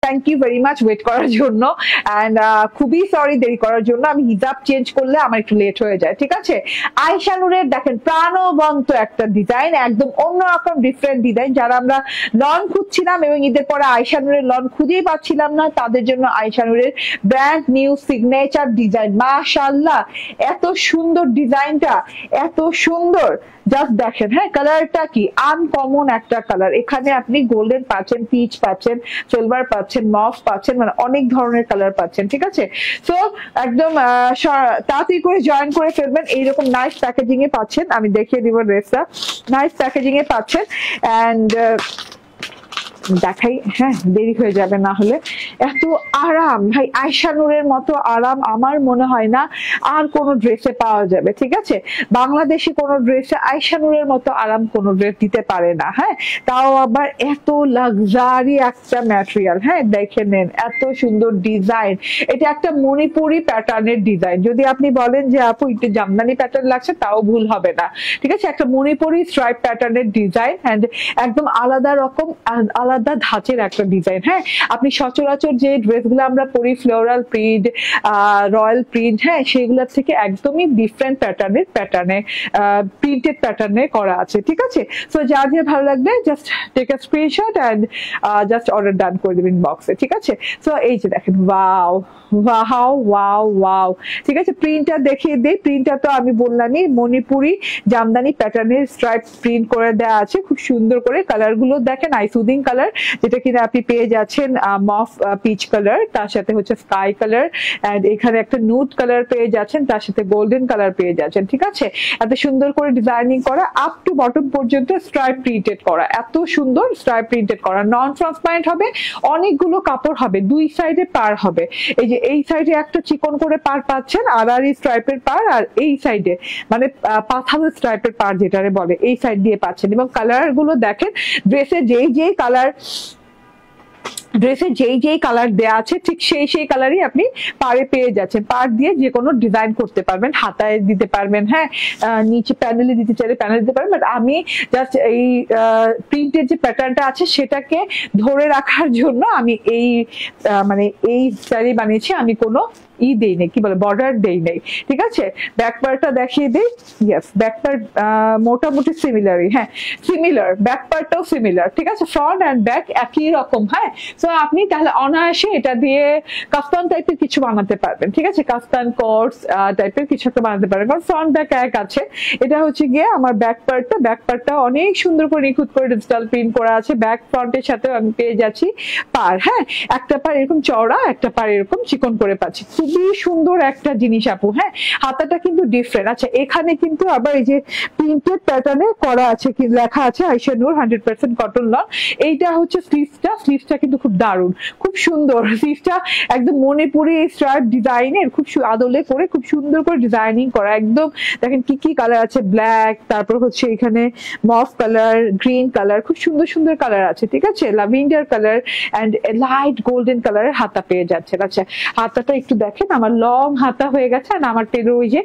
Thank you very much wait করার জন্য and খুবই সরি দেরি করার জন্য। আমি হিজাব চেঞ্জ করলে আমার একটু লেট হয়ে যায়, ঠিক আছে। আয়েশা নূরের দেখেন প্রাণবন্ত একটা ডিজাইন, একদম অন্যরকম ডিফারেন্ট ডিজাইন। যারা আমরা লন খুঁজছিলাম এবং ঈদের পরে আয়েশা নূরের লন খুঁজেই পাচ্ছিলাম না, তাদের জন্য আয়েশা নূরের ব্র্যান্ড নিউ সিগনেচার ডিজাইন। মাশাআল্লাহ, এত সুন্দর ডিজাইনটা, এত সুন্দর, জাস্ট দেখেন। হ্যাঁ, কালারটা কি আনকমন একটা কালার। এখানে আপনি গোল্ডেন পাচ্ছেন, পিচ পাচ্ছেন, সিলভার পাচ্ছেন, মফ পাচ্ছেন, মানে অনেক ধরনের কালার পাচ্ছেন, ঠিক আছে। সো একদম তাড়াতাড়ি করে জয়েন করে ফেলবেন। এইরকম নাইস প্যাকেজিং এ পাচ্ছেন, আমি দেখিয়ে দিব ড্রেসটা। নাইস প্যাকেজিং এ পাচ্ছেন অ্যান্ড দেখাই, হ্যাঁ দেরি হয়ে যাবে না হলে। এত আরাম ভাই, আয়েশা নূরের মতো আরাম আমার মনে হয় না আর কোনো ড্রেসে পাওয়া যাবে, ঠিক আছে। বাংলাদেশি কোনো ড্রেসে আয়েশা নূরের মতো আরাম কোনো ড্রেস দিতে পারে না। হ্যাঁ, তাও আবার এত লাক্সারি একটা ম্যাটেরিয়াল। হ্যাঁ, দেখে নেন, এত সুন্দর ডিজাইন। এটা একটা মণিপুরি প্যাটার্নের ডিজাইন। যদি আপনি বলেন যে আপু একটু জামদানি প্যাটার্ন লাগছে, তাও ভুল হবে না, ঠিক আছে। একটা মণিপুরি স্ট্রাইপ প্যাটার্নের ডিজাইন অ্যান্ড একদম আলাদা রকম, আলাদা ধাঁচের একটা ডিজাইন। হ্যাঁ, আপনি সচরাচর যে ড্রেসগুলো আমরা পরি ফ্লোরাল প্রিন্ট, রয়্যাল প্রিন্ট, হ্যাঁ সেগুলোর থেকে একদমই ডিফারেন্ট প্যাটার্নে প্রিন্টেড প্যাটার্নে করা আছে, ঠিক আছে। সো যার যে ভালো লাগবে just take a screenshot and just order done করে দেবেন বক্সে, ঠিক আছে। সো এই যে দেখেন, ওয়াও ওয়াও ওয়াও ওয়াও, ঠিক আছে। প্রিন্টটা দেখিয়ে দিই। প্রিন্টটা তো আমি বললামই, মণিপুরি জামদানি প্যাটার্নের স্ট্রাইপ প্রিন্ট করে দেওয়া আছে, খুব সুন্দর করে। কালার গুলো দেখেন, আইসুদিং কালার, যেটা কিনা আপনি পেয়ে যাচ্ছেন মফ পিচ কালার, তার সাথে হচ্ছে স্কাই কালার, এন্ড এখানে একটা নুড কালার পেয়ে যাচ্ছেন, তার সাথে গোল্ডেন কালার পেয়ে যাচ্ছেন, ঠিক আছে। এত সুন্দর করে ডিজাইনিং করা, আপ টু বটম পর্যন্ত স্ট্রাইপ প্রিন্টেড করা, এত সুন্দর স্ট্রাইপ প্রিন্টেড করা। নন ট্রান্সপারেন্ট হবে, অনেকগুলো কাপড় হবে, দুই সাইডে পার হবে। এই যে এই সাইডে একটা চিকন করে পার পাচ্ছেন, আর এই স্ট্রাইপের পার, আর এই সাইডে মানে পাথালো স্ট্রাইপের পার যেটারে বলে, এই সাইড দিয়ে পাচ্ছেন। এবং কালার গুলো দেখেন, ড্রেসে যেই কালার, ড্রেসে যেই কালার দেয়া আছে ঠিক সেই কালারই আপনি পাড়ে পেয়ে যাচ্ছেন। পাড় দিয়ে যে কোনো ডিজাইন করতে পারবেন, হাতায় দিতে পারবেন, হ্যাঁ নিচে প্যানেলে দিতে চাইলে প্যানেল দিতে পারবেন। বাট আমি জাস্ট এই প্রিন্টের যে প্যাটার্নটা আছে সেটাকে ধরে রাখার জন্য আমি এই মানে এই স্টাইলে বানিয়েছি। আমি কোনো দেই নেই, কি বলে বর্ডার দেই নেই, ঠিক আছে। ব্যাক পার্টটা দেখিয়ে দিই। ইয়েস, ব্যাক পার্ট মোটামুটি সিমিলারই, হ্যাঁ সিমিলার, ব্যাক পার্টটাও সিমিলার, ঠিক আছে। ফ্রন্ট অ্যান্ড ব্যাক একই রকম। হ্যাঁ, সো আপনি তাহলে অনায়াসে এটা দিয়ে কাফতান টাইপের কিছু বানাতে পারবেন, ঠিক আছে। কাফতান কোটস টাইপের কিছু একটা বানাতে পারবেন, কারণ ফ্রন্ট ব্যাক এক আছে। এটা হচ্ছে গিয়ে আমার ব্যাক পার্টটা অনেক সুন্দর করে নিখুঁত করে ডিজিটাল প্রিন্ট করা আছে। ব্যাক ফ্রন্টের সাথে আমি পেয়ে যাচ্ছি পার, হ্যাঁ একটা পার এরকম চওড়া, একটা পার এরকম চিকন করে পাচ্ছি। খুবই সুন্দর একটা জিনিস আপু। হ্যাঁ, হাতাটা কিন্তু ডিফারেন্ট। আচ্ছা, এখানে কিন্তু আবার এই যে প্রিন্টেড প্যাটার্নে করা আছে, লেখা আছে আয়েশা নূর 100% কটন লন। এইটা হচ্ছে স্লিভসটা কিন্তু খুব দারুণ, খুব সুন্দর। স্লিভসটা একদম মণিপুরি স্ট্রাইপ ডিজাইনের, খুব আদলে করে খুব সুন্দর করে ডিজাইনিং করা। একদম দেখেন কি কালার আছে, ব্ল্যাক, তারপর হচ্ছে এখানে মফ কালার, গ্রিন কালার, খুব সুন্দর সুন্দর কালার আছে, ঠিক আছে। Lavender colour and light golden কালারের হাতা পেয়ে যাচ্ছে। আচ্ছা, হাতাটা একটু দেখেন, আমার লং হাতা হয়ে গেছে, আর আমার টেলর ওই যে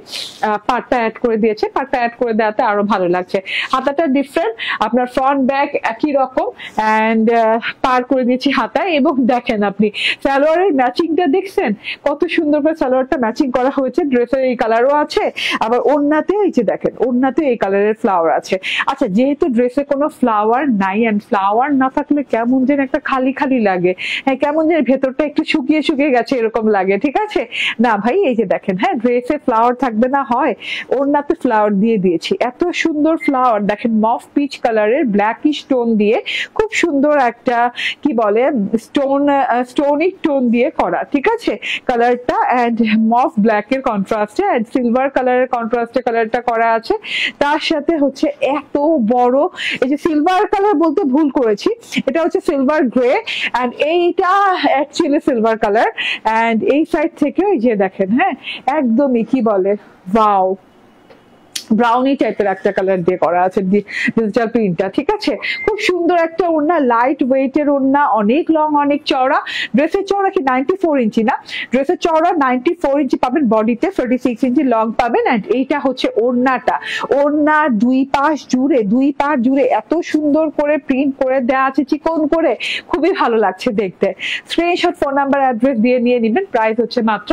পাটটা অ্যাড করে দিয়েছে, পাটটা অ্যাড করে দেওয়াতে আরো ভালো লাগছে। হাতাটা ডিফারেন্ট, আপনার ফ্রন্ট ব্যাক একই রকম এন্ড পার করে দিয়েছি হাতায়। এবং দেখেন আপনি সালোয়ারের ম্যাচিংটা দেখছেন, কত সুন্দর করে সালোয়ারটা ম্যাচিং করা হয়েছে। ড্রেসের এই কালারও আছে, আবার ওড়নাতে এই যে দেখেন, ওড়নাতে এই কালারের ফ্লাওয়ার আছে। আচ্ছা, যেহেতু ড্রেসে কোনো ফ্লাওয়ার নাই, এন্ড ফ্লাওয়ার না থাকলে কেমন যেন একটা খালি খালি লাগে, হ্যাঁ কেমন যেন ভেতরটা একটু শুকিয়ে গেছে এরকম লাগে, ঠিক আছে। না ভাই, এই যে দেখেন, হ্যাঁ ড্রেসে ফ্লাওয়ার থাকবে না হয়, ওড়নাতে ফ্লাওয়ার দিয়ে দিয়েছি। এত সুন্দর ফ্লাওয়ার দেখেন, মফ পিচ কালারের ব্ল্যাকি স্টোন দিয়ে খুব সুন্দর একটা কি বলে স্টোনি টোন দিয়ে করা, ঠিক আছে কালারটা। এন্ড মফ ব্ল্যাক এর কন্ট্রাস্টে এন্ড সিলভার কালারের কন্ট্রাস্টে কালারটা করা আছে। তার সাথে হচ্ছে এত বড়, এই যে সিলভার কালার বলতে ভুল করেছি, এটা হচ্ছে সিলভার গ্রে এন্ড এইটা অ্যাকচুয়ালি সিলভার কালার। এন্ড এই সাইড থেকে এই যে দেখেন, হ্যাঁ একদমই কি বলে ওয়াও, ব্রাউনি টাইপের একটা কালার দিয়ে করা আছে ডিজিটাল প্রিন্টটা, ঠিক আছে। খুব সুন্দর একটা ওড়না, লাইট ওয়েটের ওড়না, অনেক লং অনেক চওড়া। ড্রেসের চওড়া কি 94 ইঞ্চি না, ড্রেসের চওড়া 94 ইঞ্চি পাবেন, বডিতে 36 ইঞ্চি লং পাবেন। এন্ড এইটা হচ্ছে ওড়নাটা, ওড়নার দুই পাশ জুড়ে এত সুন্দর করে প্রিন্ট করে দেওয়া আছে চিকন করে, খুবই ভালো লাগছে দেখতে। স্ক্রিনশট, ফোন নাম্বার, অ্যাড্রেস দিয়ে নিয়ে নেবেন। প্রাইস হচ্ছে মাত্র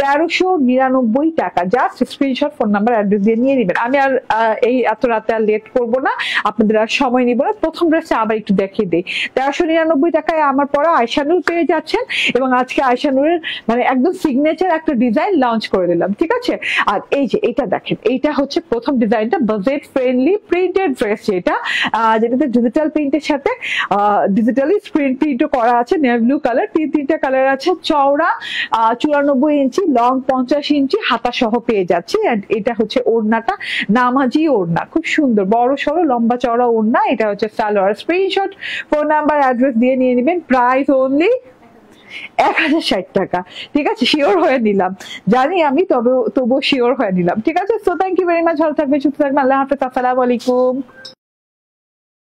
1399 টাকা। Just screenshot, phone number, address দিয়ে নিয়ে নেবেন। আমি আর এই এত রাতে আর লেট করবো না, আপনাদের আর সময় নিব না। প্রথম ড্রেসটা আবার একটু দেখিয়ে দিই। 1399 টাকায় আমার পরা আয়শানুর পেয়ে যাচ্ছেন, এবং আজকে আয়শানুরের মানে একদম সিগনেচার একটা ডিজাইন লঞ্চ করে দিলাম, ঠিক আছে। আর এই যে এটা দেখেন, এইটা হচ্ছে প্রথম ডিজাইনটা, বাজেট ফ্রেন্ডলি প্রিন্টেড ড্রেস, যেটাতে ডিজিটাল প্রিন্টের সাথে ডিজিটালি স্ক্রিন প্রিন্টও করা আছে। নেভি ব্লু কালার, তিনটা কালার আছে। চওড়া 94 ইঞ্চি, লং 50 ইঞ্চি, হাতা সহ পেয়ে যাচ্ছি। এন্ড এটা হচ্ছে ওড়নাটা, নামাজি ওড়না, খুব সুন্দর বড় সড়ো লম্বা চওড়া ওড়না। এটা হচ্ছে salwar. Screenshot, phone number, address দিয়ে নিয়ে নেবেন। প্রাইস অনলি 1060 টাকা, ঠিক আছে। শিওর হয়ে নিলাম, জানি আমি, তবুও শিওর হয়ে নিলাম, ঠিক আছে। So thank you very much, ভালো থাকবেন, সুস্থ থাকবেন, আল্লাহ হাফেজ, আসসালামু আলাইকুম।